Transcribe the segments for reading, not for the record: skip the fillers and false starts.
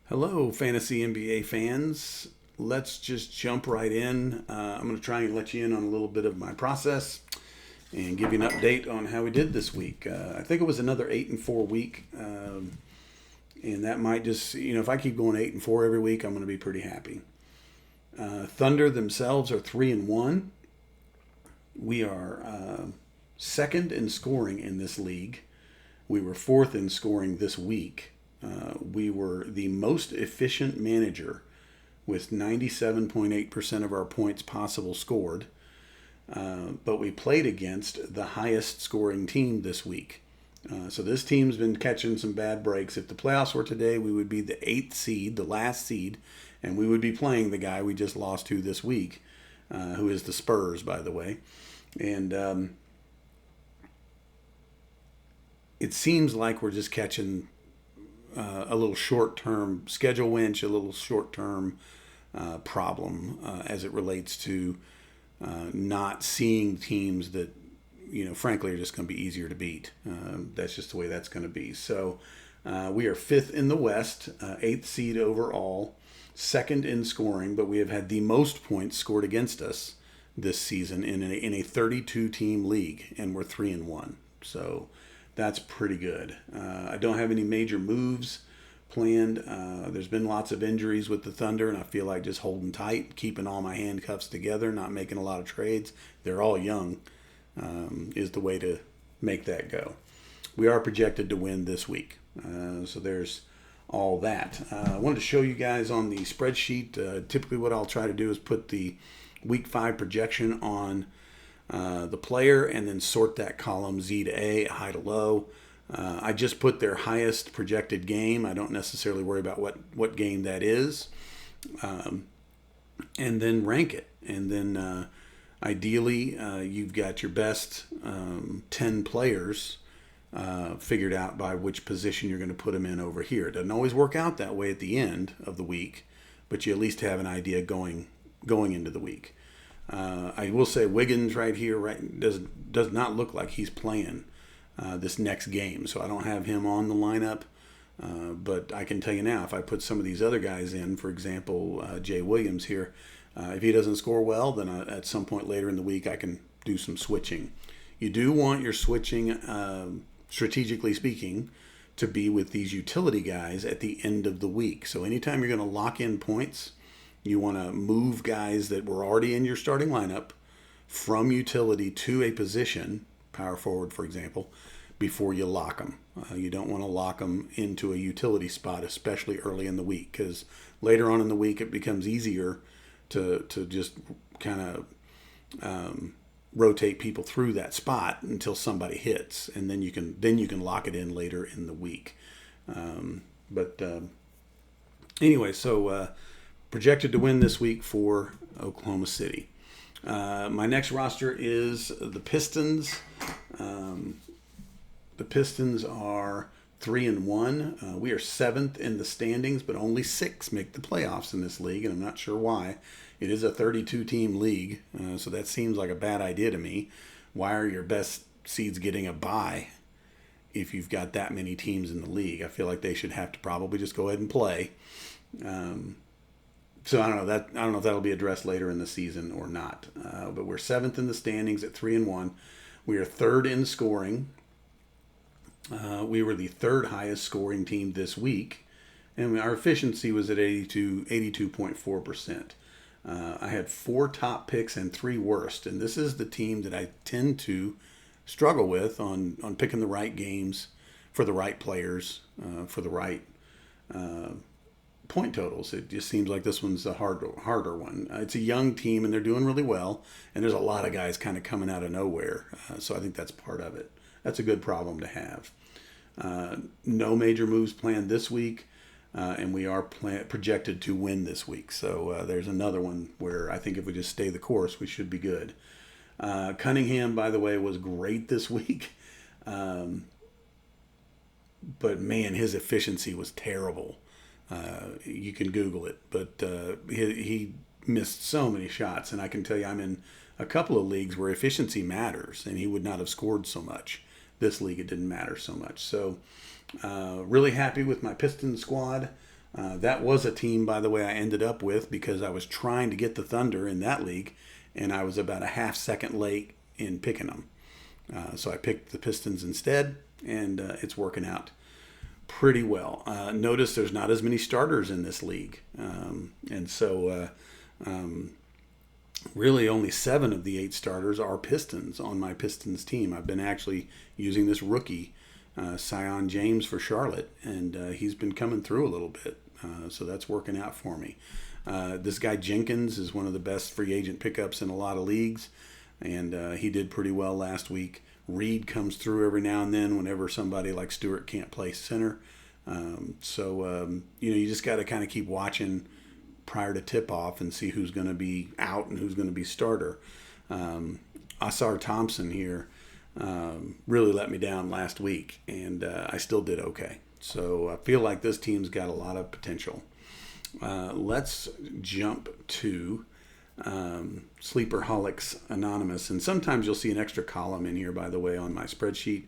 Hello, Fantasy NBA fans. Let's just jump right in. I'm going to try and let you in on a little bit of my process and give you an update on how we did this week. I think it was another 8-4 week, and that might just, if I keep going 8-4 every week, I'm going to be pretty happy. Thunder themselves are 3-1. We are second in scoring in this league. We were fourth in scoring this week. We were the most efficient manager with 97.8% of our points possible scored. But we played against the highest scoring team this week. So this team's been catching some bad breaks. If the playoffs were today, we would be the 8th seed, the last seed, and we would be playing the guy we just lost to this week, who is the Spurs, by the way. And it seems like we're just catching a little short-term schedule winch, a little short-term problem as it relates to not seeing teams that, frankly, are just going to be easier to beat. That's just the way that's going to be. So we are fifth in the West, eighth seed overall, second in scoring, but we have had the most points scored against us this season in a 32-team league, and we're 3-1. So that's pretty good. I don't have any major moves planned. There's been lots of injuries with the Thunder, and I feel like just holding tight, keeping all my handcuffs together, not making a lot of trades. They're all young, is the way to make that go. We are projected to win this week. So there's all that. I wanted to show you guys on the spreadsheet. Typically what I'll try to do is put the week 5 projection on the player and then sort that column Z to A, high to low. I just put their highest projected game. I don't necessarily worry about what game that is. And then rank it. And then ideally, you've got your best 10 players figured out by which position you're going to put them in over here. It doesn't always work out that way at the end of the week, but you at least have an idea going into the week. I will say Wiggins right here does not look like he's playing this next game, so I don't have him on the lineup. But I can tell you now, if I put some of these other guys in, for example, Jay Williams here, if he doesn't score well, then at some point later in the week I can do some switching. You do want your switching, strategically speaking, to be with these utility guys at the end of the week. So anytime you're going to lock in points, you want to move guys that were already in your starting lineup from utility to a position, power forward, for example, before you lock them. You don't want to lock them into a utility spot, especially early in the week, because later on in the week it becomes easier to just kind of rotate people through that spot until somebody hits, and then you can lock it in later in the week. Anyway, so projected to win this week for Oklahoma City. My next roster is the Pistons. The Pistons are 3-1. We are 7th in the standings, but only 6 make the playoffs in this league, and I'm not sure why. It is a 32-team league, so that seems like a bad idea to me. Why are your best seeds getting a bye if you've got that many teams in the league? I feel like they should have to probably just go ahead and play. So I don't know I don't know if that'll be addressed later in the season or not. But we're 7th in the standings at 3-1. We are 3rd in scoring. We were the 3rd highest scoring team this week, and our efficiency was at 82.4%. I had 4 top picks and 3 worst, and this is the team that I tend to struggle with on picking the right games for the right players, for the right point totals. It just seems like this one's a harder one. It's a young team, and they're doing really well, and there's a lot of guys kind of coming out of nowhere, so I think that's part of it. That's a good problem to have. No major moves planned this week, and we are projected to win this week. So there's another one where I think if we just stay the course, we should be good. Cunningham, by the way, was great this week. But man, his efficiency was terrible. You can Google it, but he missed so many shots, and I can tell you I'm in a couple of leagues where efficiency matters, and he would not have scored so much. This league, it didn't matter so much. So really happy with my Pistons squad. That was a team, by the way, I ended up with because I was trying to get the Thunder in that league, and I was about a half second late in picking them. So I picked the Pistons instead, and it's working out pretty well. Notice there's not as many starters in this league, and so really only 7 of the 8 starters are Pistons on my Pistons team. I've been actually using this rookie, Sion James, for Charlotte, and he's been coming through a little bit, so that's working out for me. This guy Jenkins is one of the best free agent pickups in a lot of leagues, and he did pretty well last week. Reed comes through every now and then whenever somebody like Stewart can't play center. You just got to kind of keep watching prior to tip-off and see who's going to be out and who's going to be starter. Asar Thompson here really let me down last week, and I still did okay. So I feel like this team's got a lot of potential. Let's jump to Sleeperholics Anonymous, and sometimes you'll see an extra column in here, by the way, on my spreadsheet.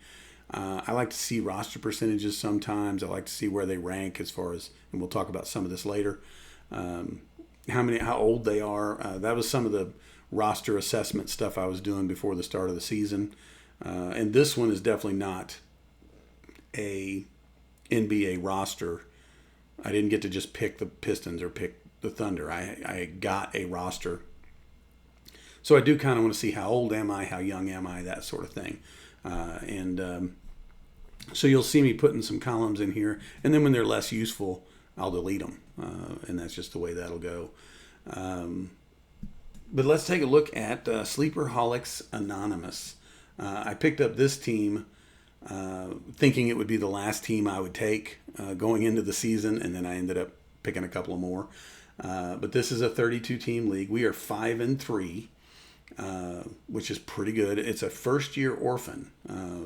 I like to see roster percentages sometimes. I like to see where they rank as far as, and we'll talk about some of this later, how old they are. That was some of the roster assessment stuff I was doing before the start of the season. And this one is definitely not a NBA roster. I didn't get to just pick the Pistons or pick the Thunder. I got a roster. So I do kind of want to see how old am I, how young am I, that sort of thing. So you'll see me putting some columns in here, and then when they're less useful, I'll delete them, and that's just the way that'll go. But let's take a look at Sleeperholics Anonymous. I picked up this team thinking it would be the last team I would take going into the season, and then I ended up picking a couple of more. But this is a 32-team league. We are 5-3. Which is pretty good. It's a first-year orphan.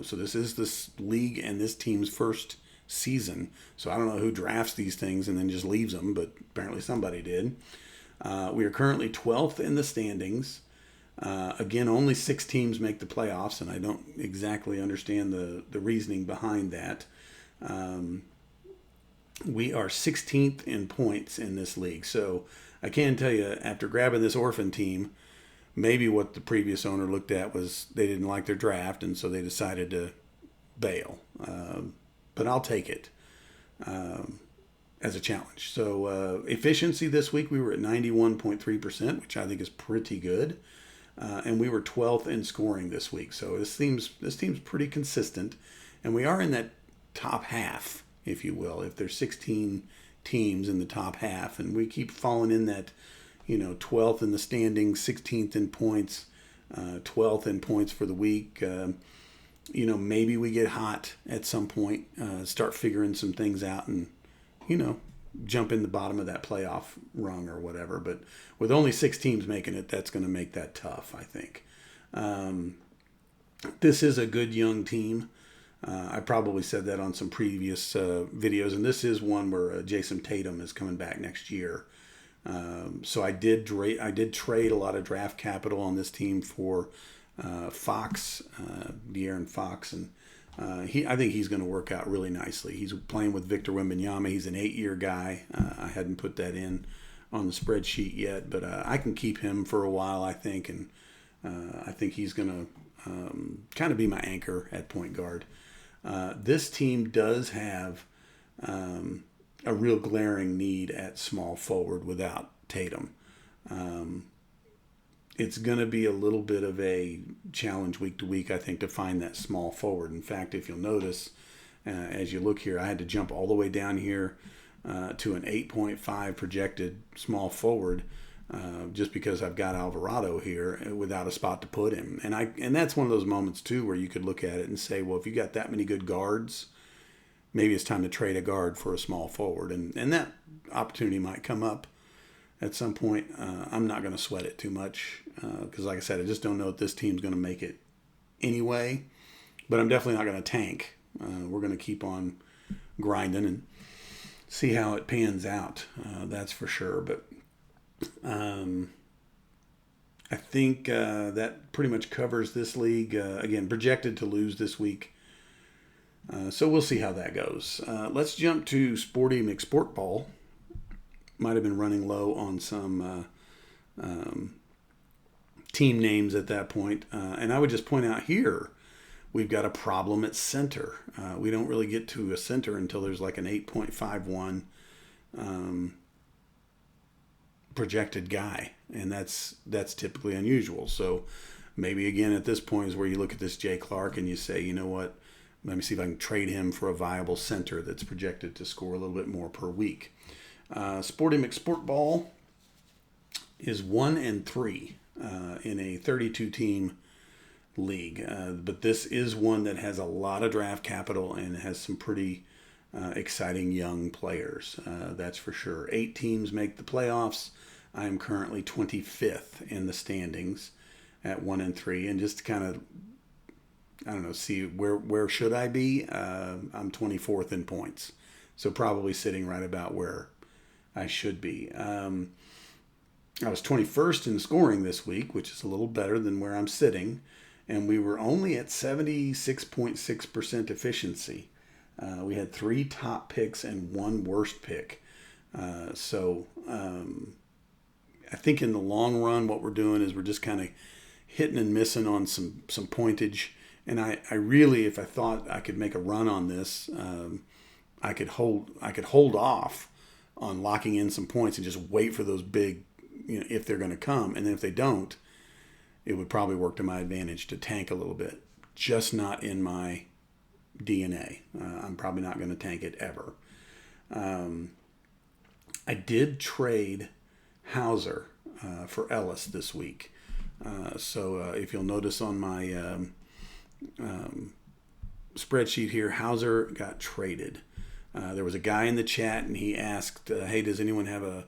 So this is this league and this team's first season. So I don't know who drafts these things and then just leaves them, but apparently somebody did. We are currently 12th in the standings. Again, only 6 teams make the playoffs, and I don't exactly understand the reasoning behind that. We are 16th in points in this league. So I can tell you, after grabbing this orphan team, maybe what the previous owner looked at was they didn't like their draft, and so they decided to bail. But I'll take it as a challenge. So efficiency this week, we were at 91.3%, which I think is pretty good. And we were 12th in scoring this week. So this team's pretty consistent. And we are in that top half, if you will, if there's 16 teams in the top half. And we keep falling in that 12th in the standings, 16th in points, 12th in points for the week. Maybe we get hot at some point, start figuring some things out and, jump in the bottom of that playoff rung or whatever. But with only 6 teams making it, that's going to make that tough, I think. This is a good young team. I probably said that on some previous videos, and this is one where Jason Tatum is coming back next year. So I did trade a lot of draft capital on this team for Fox, De'Aaron Fox, and I think he's going to work out really nicely. He's playing with Victor Wembanyama. He's an 8-year guy. I hadn't put that in on the spreadsheet yet, but I can keep him for a while, I think, and I think he's going to kind of be my anchor at point guard. This team does have a real glaring need at small forward without Tatum. It's going to be a little bit of a challenge week to week, I think, to find that small forward. In fact, if you'll notice, as you look here, I had to jump all the way down here to an 8.5 projected small forward just because I've got Alvarado here without a spot to put him. And that's one of those moments, too, where you could look at it and say, well, if you got that many good guards, maybe it's time to trade a guard for a small forward. And that opportunity might come up at some point. I'm not going to sweat it too much because, like I said, I just don't know if this team's going to make it anyway. But I'm definitely not going to tank. We're going to keep on grinding and see how it pans out. That's for sure. But I think that pretty much covers this league. Again, projected to lose this week. So we'll see how that goes. Let's jump to Sporty McSportball. might have been running low on some team names at that point. And I would just point out here, we've got a problem at center. We don't really get to a center until there's like an 8.51 projected guy, and that's typically unusual. So maybe again at this point is where you look at this Jay Clark and you say, you know what, let me see if I can trade him for a viable center that's projected to score a little bit more per week. Sporty McSportball is 1-3 in a 32 team league, but this is one that has a lot of draft capital and has some pretty exciting young players, that's for sure. 8 teams make the playoffs. I am currently 25th in the standings at 1-3, and just to kind of, I don't know, see where should I be? I'm 24th in points, so probably sitting right about where I should be. I was 21st in scoring this week, which is a little better than where I'm sitting, and we were only at 76.6% efficiency. We had 3 top picks and 1 worst pick. So I think in the long run, what we're doing is we're just kind of hitting and missing on some pointage. And I really, if I thought I could make a run on this, I could hold off on locking in some points and just wait for those big, if they're going to come. And then if they don't, it would probably work to my advantage to tank a little bit. Just not in my DNA. I'm probably not going to tank it ever. I did trade Hauser for Ellis this week. So if you'll notice on my spreadsheet here, Hauser got traded. There was a guy in the chat and he asked, hey, does anyone have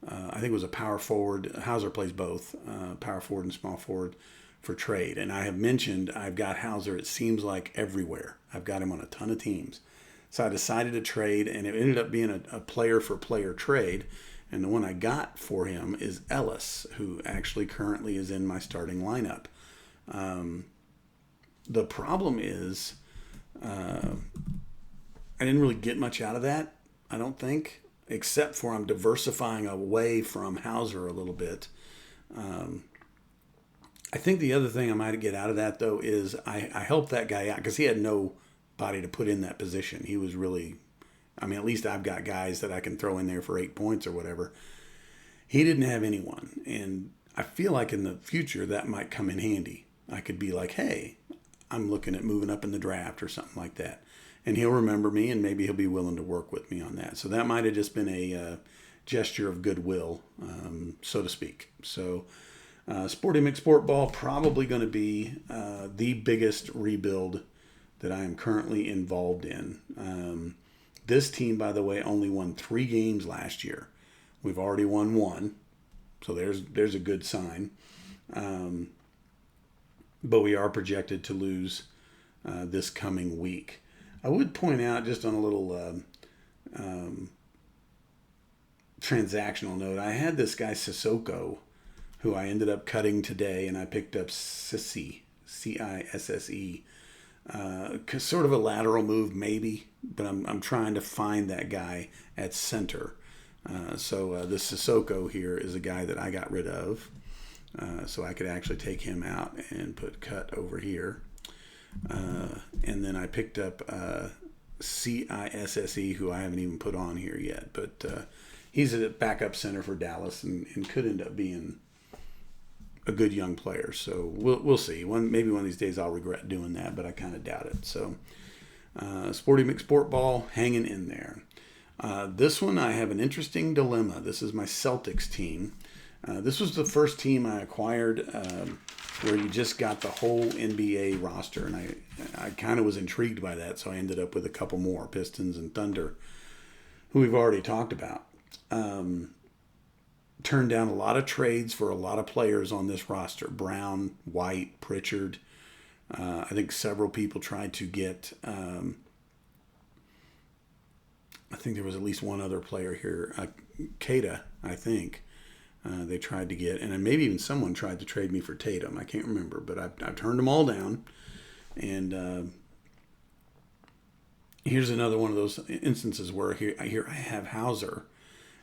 I think it was a power forward. Hauser plays both, power forward and small forward, for trade. And I have mentioned I've got Hauser, it seems like everywhere. I've got him on a ton of teams. So I decided to trade, and it ended up being a player-for-player trade. And the one I got for him is Ellis, who actually currently is in my starting lineup. The problem is I didn't really get much out of that, I don't think, except for I'm diversifying away from Hauser a little bit. I think the other thing I might get out of that, though, is I helped that guy out because he had nobody to put in that position. He was really, at least I've got guys that I can throw in there for 8 points or whatever. He didn't have anyone. And I feel like in the future that might come in handy. I could be like, hey, I'm looking at moving up in the draft or something like that. And he'll remember me and maybe he'll be willing to work with me on that. So that might have just been a gesture of goodwill, so to speak. So Sporty McSportball probably going to be the biggest rebuild that I am currently involved in. This team, by the way, only won 3 games last year. We've already won 1, so there's a good sign. But we are projected to lose this coming week. I would point out, just on a little transactional note, I had this guy Sissoko, who I ended up cutting today, and I picked up Cisse, Cisse, sort of a lateral move maybe, but I'm trying to find that guy at center. So this Sissoko here is a guy that I got rid of, so I could actually take him out and put cut over here. And then I picked up Cisse, who I haven't even put on here yet, but he's a backup center for Dallas and could end up being a good young player. So we'll see. Maybe one of these days I'll regret doing that, but I kind of doubt it. So Sporty McSportball hanging in there. This one I have an interesting dilemma. This is my Celtics team. This was the first team I acquired where you just got the whole NBA roster, and I kind of was intrigued by that, so I ended up with a couple more, Pistons and Thunder, who we've already talked about. Turned down a lot of trades for a lot of players on this roster. Brown, White, Pritchard. I think several people tried to get, I think there was at least one other player here, Keita, I think. They tried to get, and maybe even someone tried to trade me for Tatum. I can't remember, but I've turned them all down. And here's another one of those instances where here I have Hauser,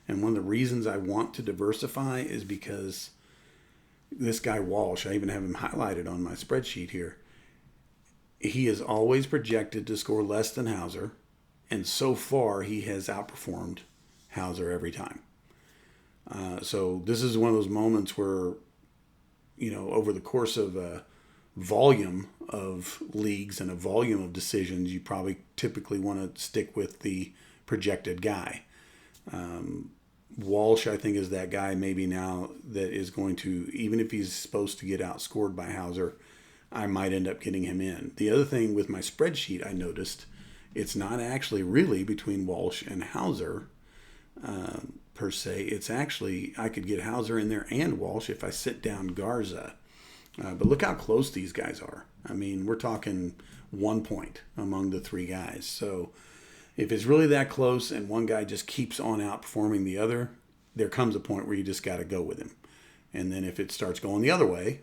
And one of the reasons I want to diversify is because this guy Walsh, I even have him highlighted on my spreadsheet here. He is always projected to score less than Hauser, and so far he has outperformed Hauser every time. So this is one of those moments where, over the course of a volume of leagues and a volume of decisions, you probably typically want to stick with the projected guy. Walsh, I think, is that guy maybe now that is going to, even if he's supposed to get outscored by Hauser, I might end up getting him in. The other thing with my spreadsheet, I noticed it's not actually really between Walsh and Hauser per se. It's actually, I could get Hauser in there and Walsh if I sit down Garza. But look how close these guys are. I mean, we're talking 1 point among the three guys. So if it's really that close and one guy just keeps on outperforming the other, there comes a point where you just got to go with him. And then if it starts going the other way,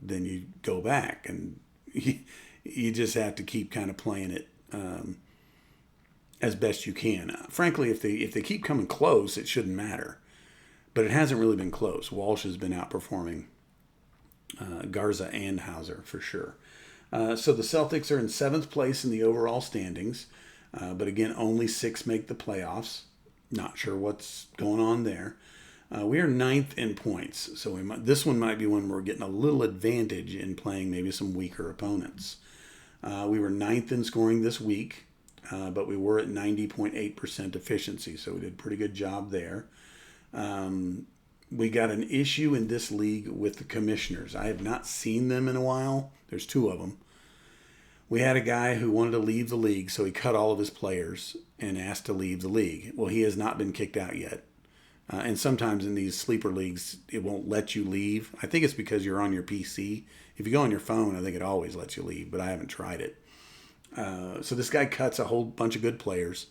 then you go back. And you just have to keep kind of playing it as best you can. Frankly, if they keep coming close, it shouldn't matter. But it hasn't really been close. Walsh has been outperforming Garza and Hauser for sure. So the Celtics are in 7th place in the overall standings. But again, only 6 make the playoffs. Not sure what's going on there. We are 9th in points. So this one might be one where we're getting a little advantage in playing maybe some weaker opponents. We were 9th in scoring this week, but we were at 90.8% efficiency. So we did a pretty good job there. We got an issue in this league with the commissioners. I have not seen them in a while. There's 2 of them. We had a guy who wanted to leave the league, so he cut all of his players and asked to leave the league. Well, he has not been kicked out yet. And sometimes in these sleeper leagues, it won't let you leave. I think it's because you're on your PC. If you go on your phone, I think it always lets you leave, but I haven't tried it. So this guy cuts a whole bunch of good players,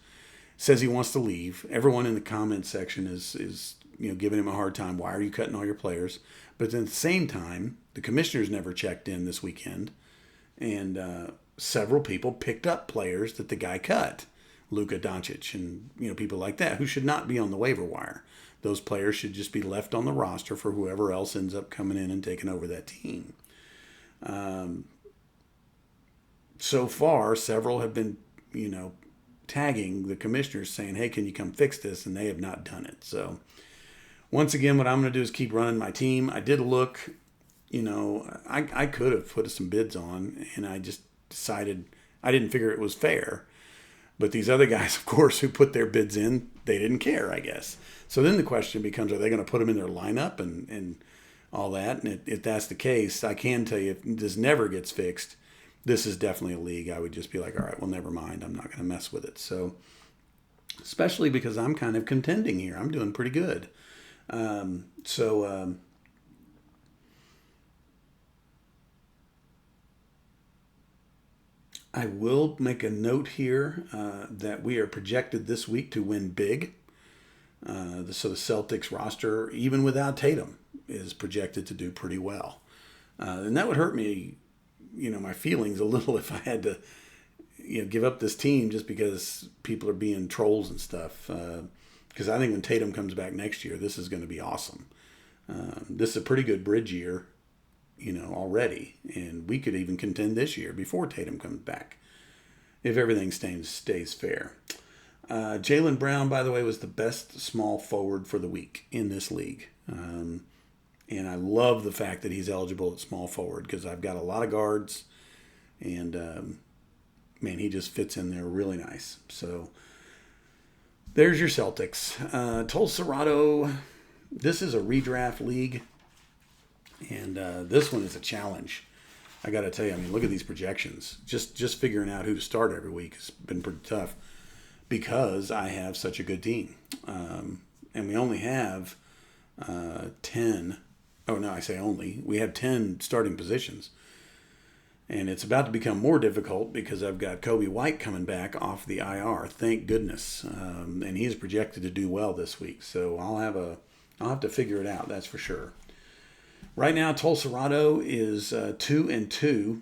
says he wants to leave. Everyone in the comment section is giving him a hard time. Why are you cutting all your players? But at the same time, the commissioners never checked in this weekend, and several people picked up players that the guy cut, Luka Doncic and people like that, who should not be on the waiver wire. Those players should just be left on the roster for whoever else ends up coming in and taking over that team. So far, several have been, tagging the commissioners saying, hey, can you come fix this? And they have not done it. So once again, what I'm going to do is keep running my team. I did look, I could have put some bids on, and I just decided I didn't figure it was fair. But these other guys, of course, who put their bids in, they didn't care, I guess. So then the question becomes, are they going to put them in their lineup and all that? And if that's the case, I can tell you, if this never gets fixed, this is definitely a league I would just be like, all right, well, never mind. I'm not going to mess with it. So especially because I'm kind of contending here. I'm doing pretty good. I will make a note here that we are projected this week to win big. So the Celtics roster, even without Tatum, is projected to do pretty well. And that would hurt me, my feelings a little if I had to, give up this team just because people are being trolls and stuff. Because I think when Tatum comes back next year, this is going to be awesome. This is a pretty good bridge year, already. And we could even contend this year before Tatum comes back, if everything stays fair. Jaylen Brown, by the way, was the best small forward for the week in this league. And I love the fact that he's eligible at small forward because I've got a lot of guards. And, man, he just fits in there really nice. So there's your Celtics. Tulsa Serrato, this is a redraft league. And this one is a challenge. I got to tell you, look at these projections. Just figuring out who to start every week has been pretty tough because I have such a good team. And we only have 10. Oh, no, I say only. We have 10 starting positions. And it's about to become more difficult because I've got Kobe White coming back off the IR. Thank goodness. And he's projected to do well this week. So I'll have to figure it out, that's for sure. Right now, Tulsa Serrato is 2-2.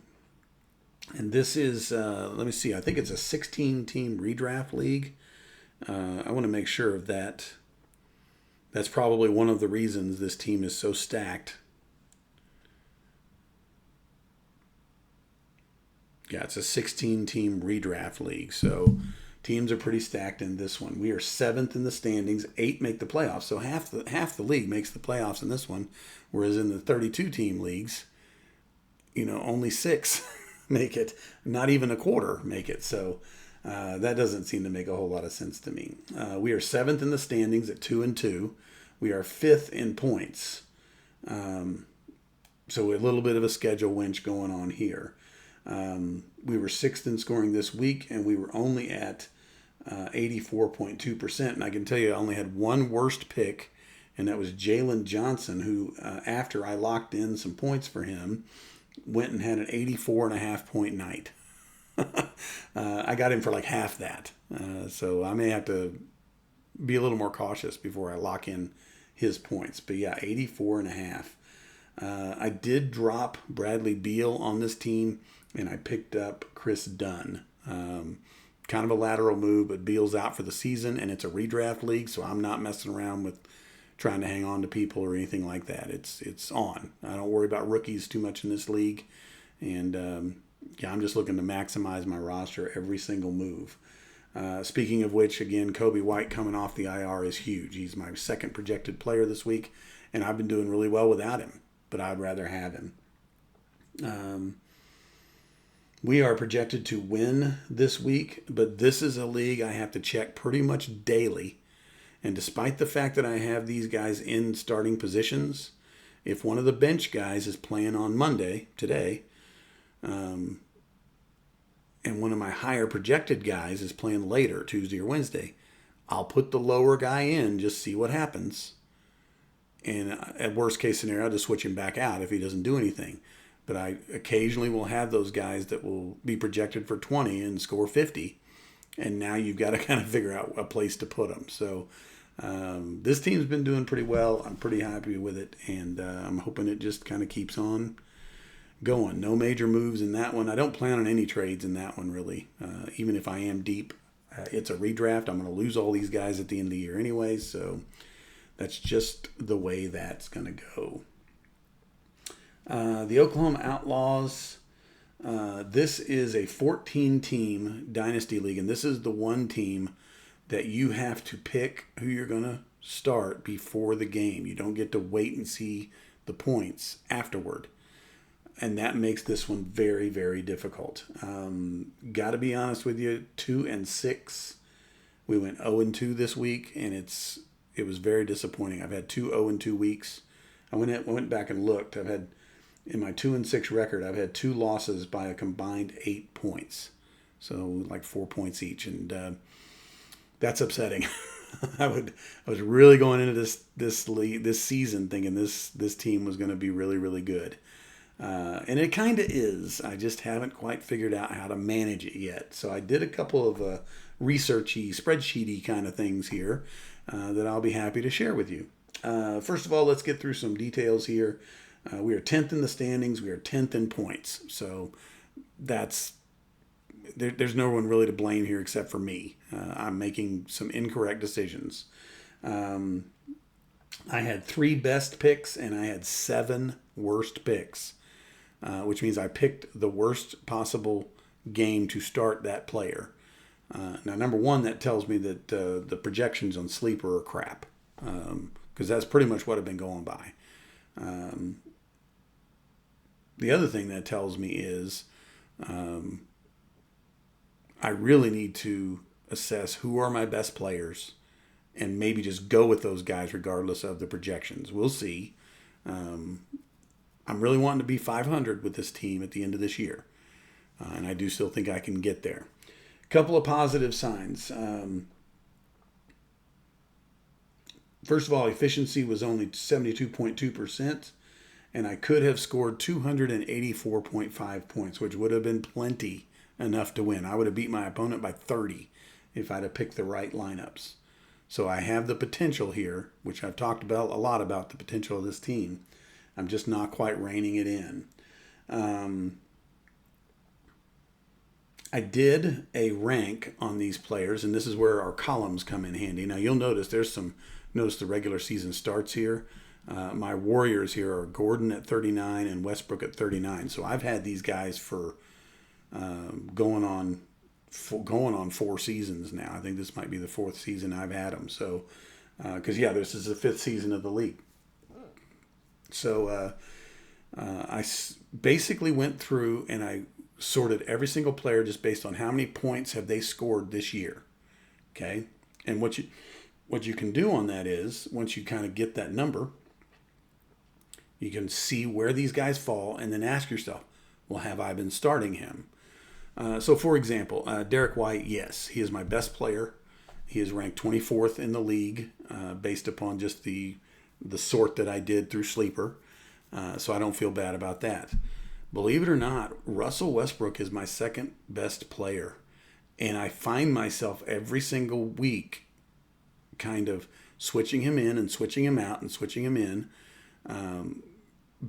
And this is, let me see, I think it's a 16-team redraft league. I want to make sure of that. That's probably one of the reasons this team is so stacked. Yeah, it's a 16-team redraft league, so teams are pretty stacked in this one. We are 7th in the standings. 8 make the playoffs, so half the league makes the playoffs in this one, whereas in the 32-team leagues, only 6 make it. Not even a quarter make it. So that doesn't seem to make a whole lot of sense to me. We are 7th in the standings at 2-2. We are 5th in points. So a little bit of a schedule winch going on here. We were 6th in scoring this week, and we were only at 84.2%. And I can tell you, I only had one worst pick, and that was Jalen Johnson, who, after I locked in some points for him, went and had an 84.5 point night. I got him for like half that. So I may have to be a little more cautious before I lock in his points. But yeah, 84.5. I did drop Bradley Beal on this team, and I picked up Chris Dunn. Kind of a lateral move, but Beal's out for the season, and it's a redraft league, so I'm not messing around with trying to hang on to people or anything like that. It's on. I don't worry about rookies too much in this league, and I'm just looking to maximize my roster every single move. Speaking of which, again, Kobe White coming off the IR is huge. He's my second projected player this week, and I've been doing really well without him, but I'd rather have him. We are projected to win this week, but this is a league I have to check pretty much daily. And despite the fact that I have these guys in starting positions, if one of the bench guys is playing on Monday, today, and one of my higher projected guys is playing later, Tuesday or Wednesday, I'll put the lower guy in, just see what happens. And at worst case scenario, I'll just switch him back out if he doesn't do anything. But I occasionally will have those guys that will be projected for 20 and score 50. And now you've got to kind of figure out a place to put them. So this team's been doing pretty well. I'm pretty happy with it. And I'm hoping it just kind of keeps on going. No major moves in that one. I don't plan on any trades in that one, really. Even if I am deep, it's a redraft. I'm going to lose all these guys at the end of the year anyway. So that's just the way that's going to go. The Oklahoma Outlaws, this is a 14-team dynasty league, and this is the one team that you have to pick who you're going to start before the game. You don't get to wait and see the points afterward, and that makes this one very, very difficult. Got to be honest with you, 2-6. We went 0-2 this week, and it was very disappointing. I've had 2 0-2 weeks. I went back and looked. I've had, in my 2-6 record, I've had 2 losses by a combined 8 points. So like 4 points each. And that's upsetting. I was really going into this season thinking this team was going to be really, really good. And it kind of is. I just haven't quite figured out how to manage it yet. So I did a couple of researchy, spreadsheety kind of things here that I'll be happy to share with you. First of all, let's get through some details here. We are 10th in the standings. We are 10th in points. So there's no one really to blame here except for me. I'm making some incorrect decisions. I had 3 best picks and I had 7 worst picks, which means I picked the worst possible game to start that player. Now, number one, that tells me that the projections on Sleeper are crap, because that's pretty much what I've been going by. The other thing that tells me is I really need to assess who are my best players and maybe just go with those guys regardless of the projections. We'll see. I'm really wanting to be 500 with this team at the end of this year, and I do still think I can get there. A couple of positive signs. First of all, efficiency was only 72.2%. And I could have scored 284.5 points, which would have been plenty enough to win. I would have beat my opponent by 30 if I'd have picked the right lineups. So I have the potential here, which I've talked about a lot about the potential of this team. I'm just not quite reining it in. I did a rank on these players, and this is where our columns come in handy. Now you'll notice notice the regular season starts here. My Warriors here are Gordon at 39 and Westbrook at 39. So I've had these guys for going on 4 seasons now. I think this might be the 4th season I've had them. So because this is the 5th season of the league. So basically went through and I sorted every single player just based on how many points have they scored this year. Okay, and what you can do on that is once you kind of get that number, you can see where these guys fall and then ask yourself, well, have I been starting him? So for example, Derek White, yes, he is my best player. He is ranked 24th in the league based upon just the sort that I did through Sleeper. So I don't feel bad about that. Believe it or not, Russell Westbrook is my second best player. And I find myself every single week kind of switching him in and switching him out and switching him in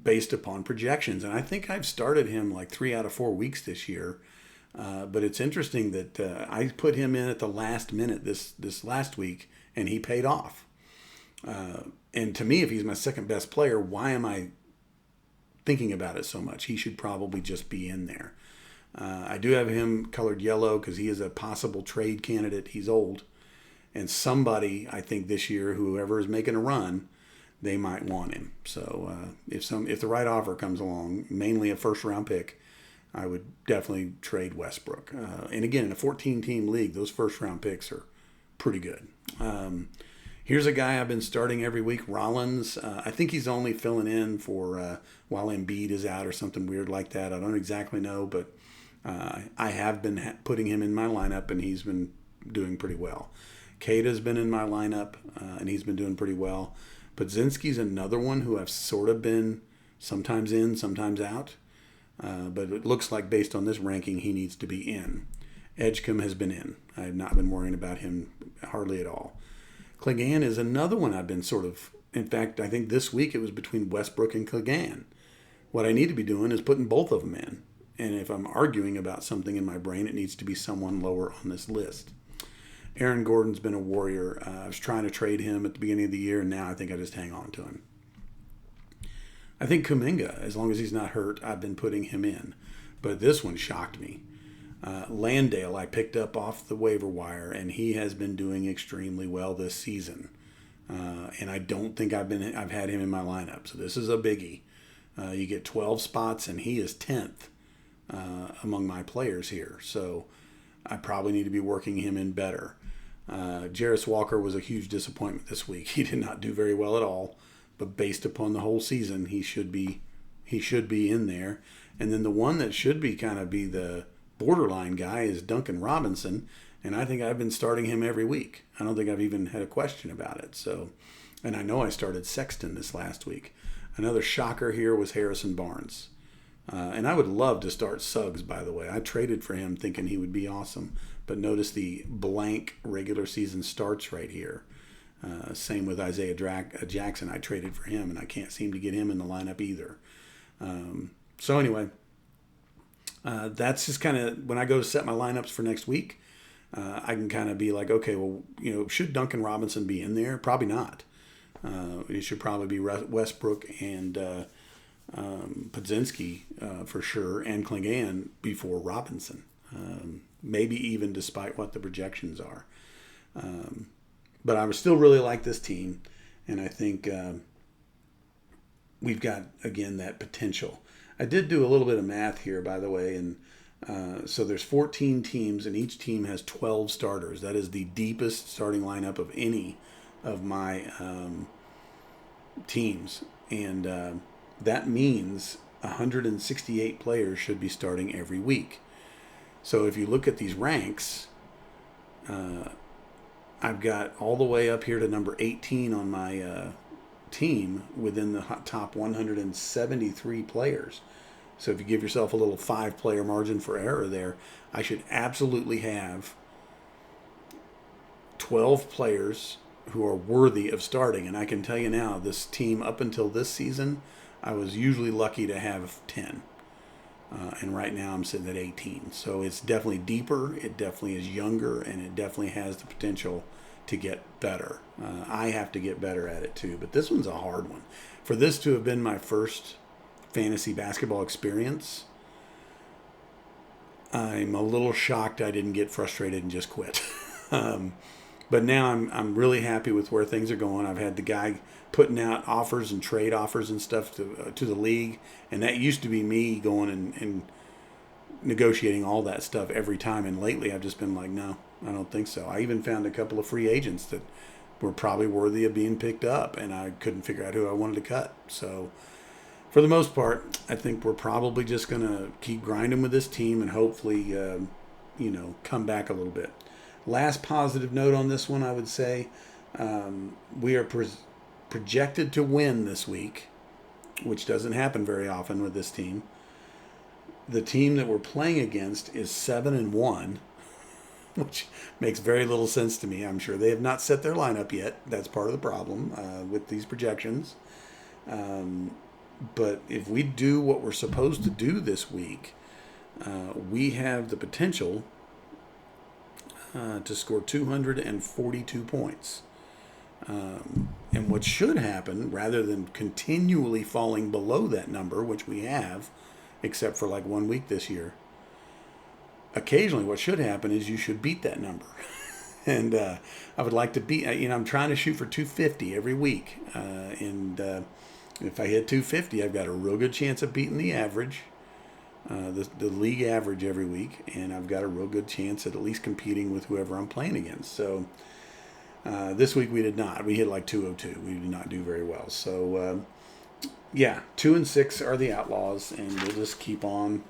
based upon projections. And I think I've started him like 3 out of 4 weeks this year. But it's interesting that I put him in at the last minute this last week, and he paid off. And to me, if he's my second best player, why am I thinking about it so much? He should probably just be in there. I do have him colored yellow because he is a possible trade candidate. He's old. And somebody, I think this year, whoever is making a run, they might want him. So if the right offer comes along, mainly a first-round pick, I would definitely trade Westbrook. And again, in a 14-team league, those first-round picks are pretty good. Here's a guy I've been starting every week, Rollins. I think he's only filling in for while Embiid is out or something weird like that. I don't exactly know, but I have been putting him in my lineup, and he's been doing pretty well. Kata's been in my lineup, and he's been doing pretty well. Podzinski's another one who I've sort of been sometimes in, sometimes out. But it looks like based on this ranking, he needs to be in. Edgecombe has been in. I have not been worrying about him hardly at all. Clegane is another one I've been sort of, in fact, I think this week it was between Westbrook and Clegane. What I need to be doing is putting both of them in. And if I'm arguing about something in my brain, it needs to be someone lower on this list. Aaron Gordon's been a Warrior. I was trying to trade him at the beginning of the year, and now I think I just hang on to him. I think Kuminga, as long as he's not hurt, I've been putting him in. But this one shocked me. Landale I picked up off the waiver wire, and he has been doing extremely well this season. And I don't think I've had him in my lineup. So this is a biggie. You get 12 spots, and he is 10th among my players here. So I probably need to be working him in better. Jarris Walker was a huge disappointment this week. He did not do very well at all. But based upon the whole season, he should be in there. And then the one that should be kind of be the borderline guy is Duncan Robinson, and I think I've been starting him every week. I don't think I've even had a question about it. So, and I know I started Sexton this last week. Another shocker here was Harrison Barnes. And I would love to start Suggs, by the way. I traded for him thinking he would be awesome. But notice the blank regular season starts right here. Same with Isaiah Jackson. I traded for him, and I can't seem to get him in the lineup either. So anyway, that's just kind of when I go to set my lineups for next week, I can kind of be like, okay, well, should Duncan Robinson be in there? Probably not. It should probably be Westbrook and Podzinski for sure, and Clegane before Robinson. Maybe even despite what the projections are. But I would still really like this team, and I think we've got, again, that potential. I did do a little bit of math here, by the way, and so there's 14 teams, and each team has 12 starters. That is the deepest starting lineup of any of my teams, and that means 168 players should be starting every week. So if you look at these ranks, I've got all the way up here to number 18 on my team within the top 173 players. So if you give yourself a little 5-player margin for error there, I should absolutely have 12 players who are worthy of starting. And I can tell you now, this team up until this season, I was usually lucky to have 10. And right now I'm sitting at 18. So it's definitely deeper, it definitely is younger, and it definitely has the potential to get better. I have to get better at it too, but this one's a hard one. For this to have been my first fantasy basketball experience, I'm a little shocked I didn't get frustrated and just quit. But now I'm really happy with where things are going. I've had the guy putting out offers and trade offers and stuff to the league, and that used to be me going and negotiating all that stuff every time. And lately, I've just been like, no, I don't think so. I even found a couple of free agents that were probably worthy of being picked up, and I couldn't figure out who I wanted to cut. So for the most part, I think we're probably just going to keep grinding with this team and hopefully, come back a little bit. Last positive note on this one, I would say, we are projected to win this week, which doesn't happen very often with this team. The team that we're playing against is 7-1, which makes very little sense to me. I'm sure they have not set their lineup yet. That's part of the problem with these projections. But if we do what we're supposed to do this week, we have the potential to score 242 points. And what should happen, rather than continually falling below that number, which we have, except for like 1 week this year, occasionally what should happen is you should beat that number. And I would like to beat, I'm trying to shoot for 250 every week. And if I hit 250, I've got a real good chance of beating the average. The league average every week, and I've got a real good chance at least competing with whoever I'm playing against. So this week we did not. We hit like 202. We did not do very well. So 2-6 are the Outlaws, and we'll just keep on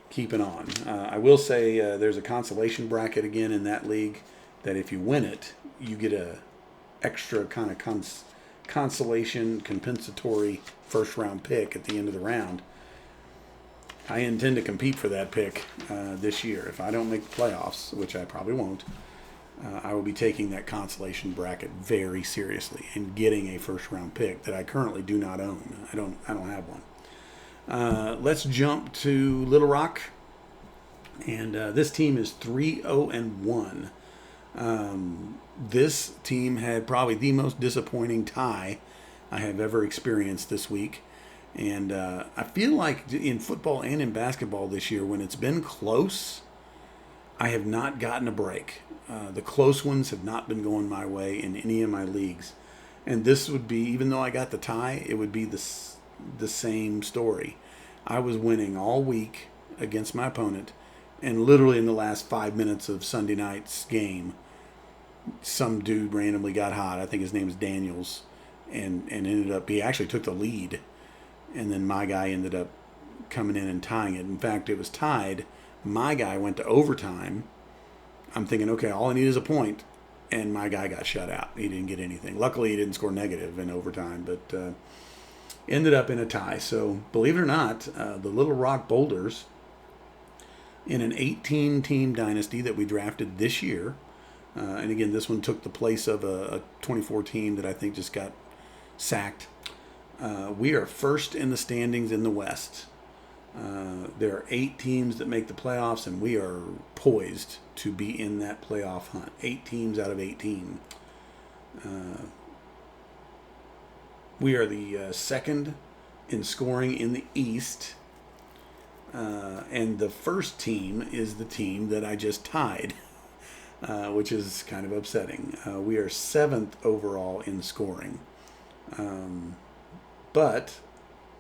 keeping on. I will say there's a consolation bracket again in that league that if you win it, you get a extra kind of consolation compensatory first round pick at the end of the round. I intend to compete for that pick this year. If I don't make the playoffs, which I probably won't, I will be taking that consolation bracket very seriously and getting a first round pick that I currently do not own. I don't have one. Let's jump to Little Rock, and this team is 3-0-1. This team had probably the most disappointing tie I have ever experienced this week. And I feel like in football and in basketball this year, when it's been close, I have not gotten a break. The close ones have not been going my way in any of my leagues. And this would be, even though I got the tie, it would be the same story. I was winning all week against my opponent, and literally in the last 5 minutes of Sunday night's game, some dude randomly got hot. I think his name is Daniels, and ended up, he actually took the lead. And then my guy ended up coming in and tying it. In fact, it was tied. My guy went to overtime. I'm thinking, okay, all I need is a point. And my guy got shut out. He didn't get anything. Luckily, he didn't score negative in overtime, but ended up in a tie. So, believe it or not, the Little Rock Boulders, in an 18-team dynasty that we drafted this year, and again, this one took the place of a 24 team that I think just got sacked. We are first in the standings in the West. There are 8 teams that make the playoffs, and we are poised to be in that playoff hunt. 8 teams out of 18. We are the second in scoring in the East. And the first team is the team that I just tied, which is kind of upsetting. We are 7th overall in scoring. But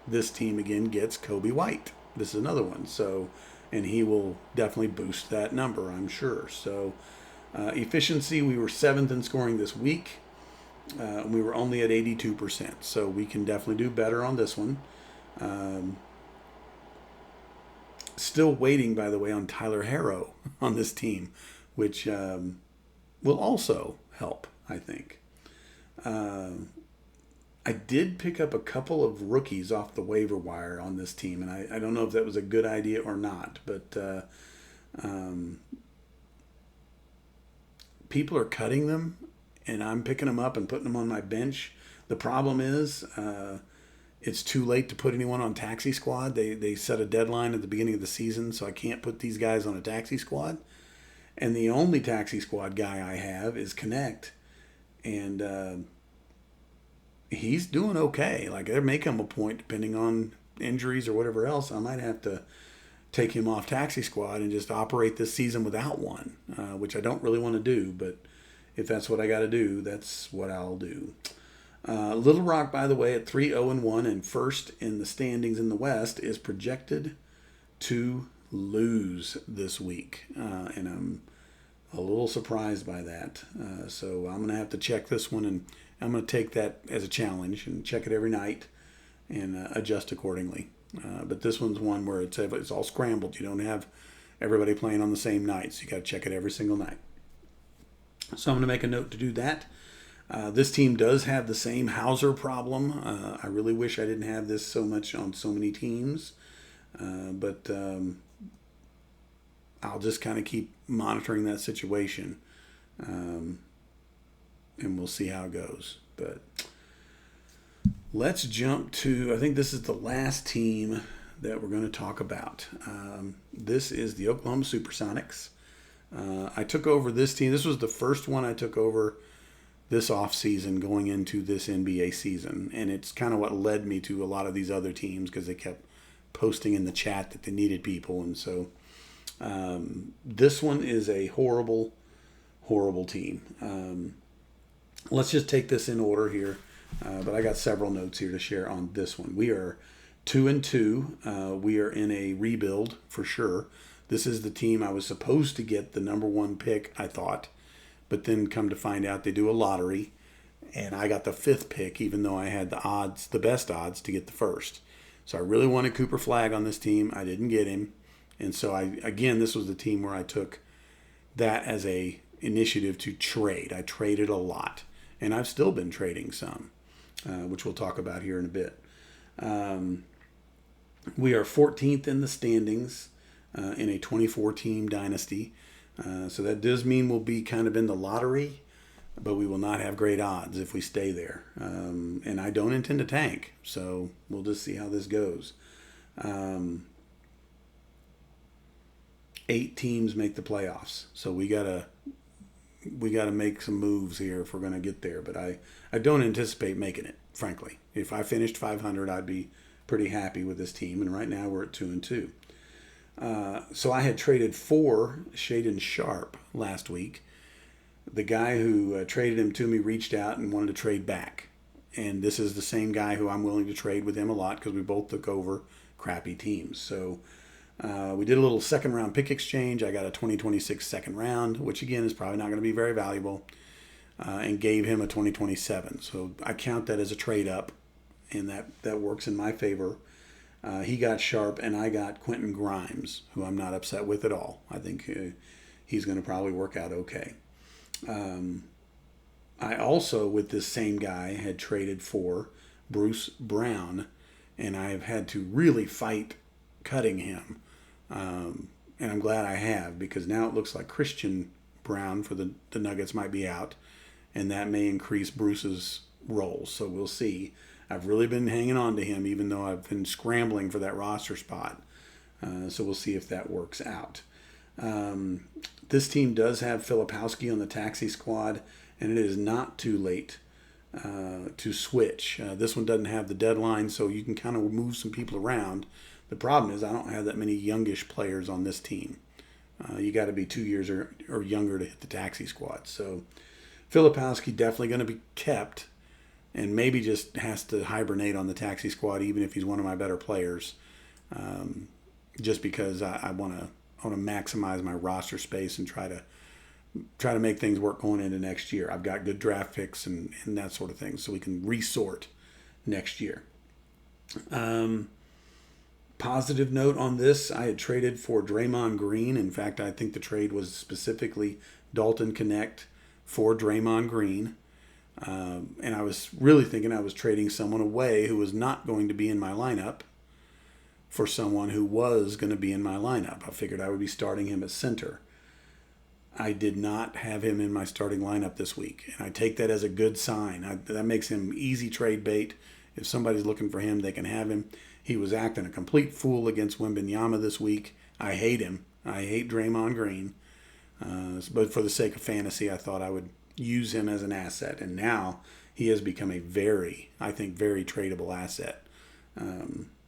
this team again gets Kobe White. This is another one. So, and he will definitely boost that number, I'm sure. So, efficiency, we were 7th in scoring this week. We were only at 82%. So we can definitely do better on this one. Still waiting, by the way, on Tyler Harrow on this team, which will also help, I think. I did pick up a couple of rookies off the waiver wire on this team, and I don't know if that was a good idea or not, but people are cutting them, and I'm picking them up and putting them on my bench. The problem is it's too late to put anyone on taxi squad. They set a deadline at the beginning of the season, so I can't put these guys on a taxi squad. And the only taxi squad guy I have is Connect, and he's doing okay. Like, there may come a point, depending on injuries or whatever else, I might have to take him off taxi squad and just operate this season without one, which I don't really want to do, but if that's what I got to do, that's what I'll do. Little Rock, by the way, at 3-0-1 and first in the standings in the West, is projected to lose this week, and I'm a little surprised by that. So I'm going to have to check this one, and I'm going to take that as a challenge and check it every night and adjust accordingly. But this one's one where it's all scrambled. You don't have everybody playing on the same night, so you got to check it every single night. So I'm going to make a note to do that. This team does have the same Hauser problem. I really wish I didn't have this so much on so many teams, but I'll just kind of keep monitoring that situation, and we'll see how it goes. But let's jump to, I think this is the last team that we're going to talk about. This is the Oklahoma Supersonics. I took over this team. This was the first one I took over this offseason going into this NBA season. And it's kind of what led me to a lot of these other teams, because they kept posting in the chat that they needed people. And so this one is a horrible, horrible team. Let's just take this in order here. But I got several notes here to share on this one. We are 2-2. We are in a rebuild for sure. This is the team I was supposed to get the number one pick, I thought. But then come to find out they do a lottery. And I got the 5th pick, even though I had the best odds to get the first. So I really wanted Cooper Flagg on this team. I didn't get him. And so this was the team where I took that as a initiative to trade. I traded a lot. And I've still been trading some, which we'll talk about here in a bit. We are 14th in the standings in a 24-team dynasty. So that does mean we'll be kind of in the lottery, but we will not have great odds if we stay there. And I don't intend to tank, so we'll just see how this goes. 8 teams make the playoffs, so we gotta make some moves here if we're gonna get there. But I don't anticipate making it, frankly. If I finished 500, I'd be pretty happy with this team. And right now we're at 2-2. So I had traded for Shaedon Sharpe last week. The guy who traded him to me reached out and wanted to trade back. And this is the same guy who I'm willing to trade with him a lot, because we both took over crappy teams. So we did a little second-round pick exchange. I got a 2026 second round, which again is probably not going to be very valuable, and gave him a 2027. So I count that as a trade-up, and that works in my favor. He got Sharpe, and I got Quentin Grimes, who I'm not upset with at all. I think he's going to probably work out okay. I also, with this same guy, had traded for Bruce Brown, and I have had to really fight cutting him. And I'm glad I have, because now it looks like Christian Brown for the Nuggets might be out, and that may increase Bruce's role. So we'll see. I've really been hanging on to him, even though I've been scrambling for that roster spot. So we'll see if that works out. This team does have Filipowski on the taxi squad, and it is not too late to switch. This one doesn't have the deadline, so you can kind of move some people around. The problem is I don't have that many youngish players on this team. You got to be 2 years or younger to hit the taxi squad. So Filipowski definitely going to be kept, and maybe just has to hibernate on the taxi squad, even if he's one of my better players, just because I want to maximize my roster space and try to make things work going into next year. I've got good draft picks and that sort of thing, so we can resort next year. Positive note on this, I had traded for Draymond Green. In fact, I think the trade was specifically Dalton Connect for Draymond Green. And I was really thinking I was trading someone away who was not going to be in my lineup for someone who was going to be in my lineup. I figured I would be starting him at center. I did not have him in my starting lineup this week, and I take that as a good sign. That makes him easy trade bait, If somebody's looking for him, they can have him. He was acting a complete fool against Wembanyama this week. I hate him. I hate Draymond Green. But for the sake of fantasy, I thought I would use him as an asset. And now he has become a very, I think, very tradable asset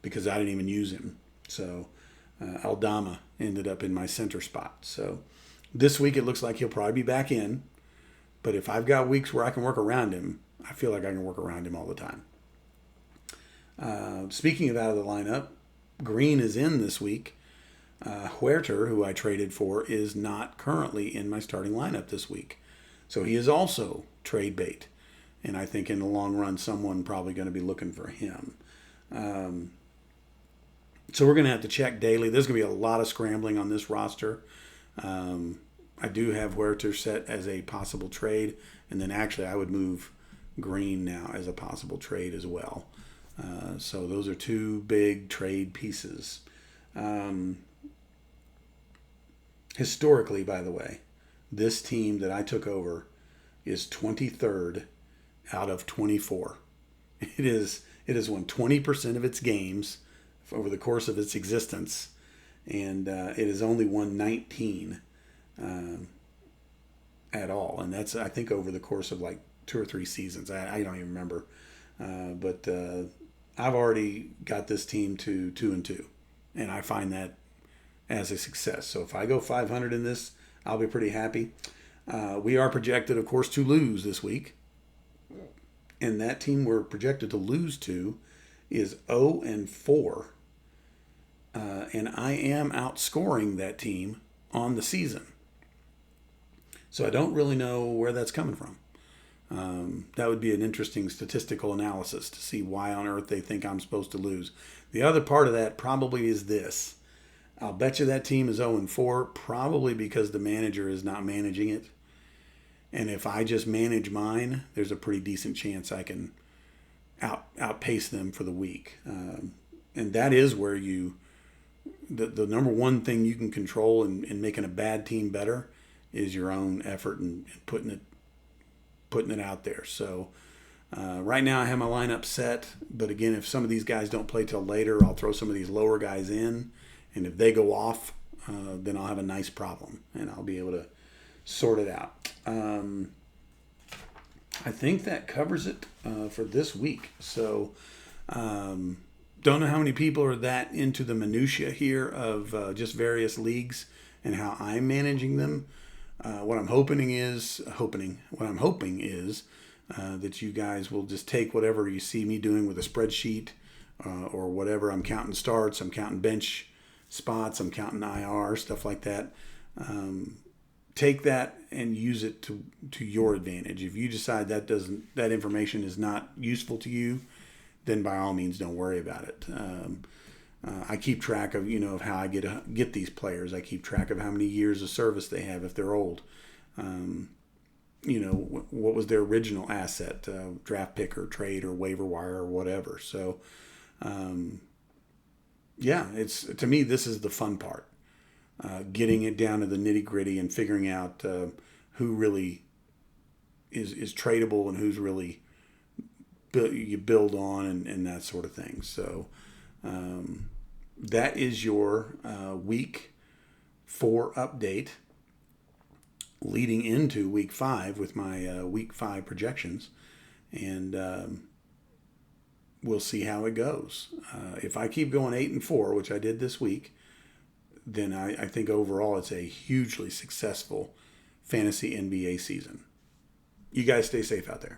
because I didn't even use him. So Aldama ended up in my center spot. So this week it looks like he'll probably be back in. But if I've got weeks where I can work around him, I feel like I can work around him all the time. Speaking of out of the lineup, Green is in this week. Huerter, who I traded for, is not currently in my starting lineup this week. So he is also trade bait. And I think in the long run, someone probably going to be looking for him. So we're going to have to check daily. There's going to be a lot of scrambling on this roster. I do have Huerter set as a possible trade. And then actually I would move Green now as a possible trade as well. So those are two big trade pieces. Historically, by the way, this team that I took over is 23rd out of 24. It has won 20% of its games over the course of its existence, and it has only won 19 at all. And that's, I think, over the course of like 2 or 3 seasons. I don't even remember. But I've already got this team to 2-2, and I find that as a success. So if I go 500 in this, I'll be pretty happy. We are projected, of course, to lose this week. And that team we're projected to lose to is 0-4. And I am outscoring that team on the season. So I don't really know where that's coming from. That would be an interesting statistical analysis to see why on earth they think I'm supposed to lose. The other part of that probably is this. I'll bet you that team is 0-4, probably because the manager is not managing it. And if I just manage mine, there's a pretty decent chance I can outpace them for the week. And that is where the number one thing you can control in making a bad team better is your own effort and putting it out there. So right now I have my lineup set. But again, if some of these guys don't play till later, I'll throw some of these lower guys in. And if they go off, then I'll have a nice problem, and I'll be able to sort it out. I think that covers it for this week. So don't know how many people are that into the minutia here of just various leagues and how I'm managing them. What I'm hoping is that you guys will just take whatever you see me doing with a spreadsheet or whatever. I'm counting starts, I'm counting bench spots, I'm counting IR, stuff like that. Take that and use it to your advantage. If you decide that information is not useful to you, then by all means don't worry about it. I keep track of of how I get these players. I keep track of how many years of service they have if they're old. What was their original asset, draft pick or trade or waiver wire or whatever. So it's, to me, this is the fun part. Getting it down to the nitty gritty and figuring out who really is tradable and who's really you build on and that sort of thing. So that is your week 4 update leading into week 5 with my week 5 projections. And we'll see how it goes. If I keep going 8-4, which I did this week, then I think overall it's a hugely successful fantasy NBA season. You guys stay safe out there.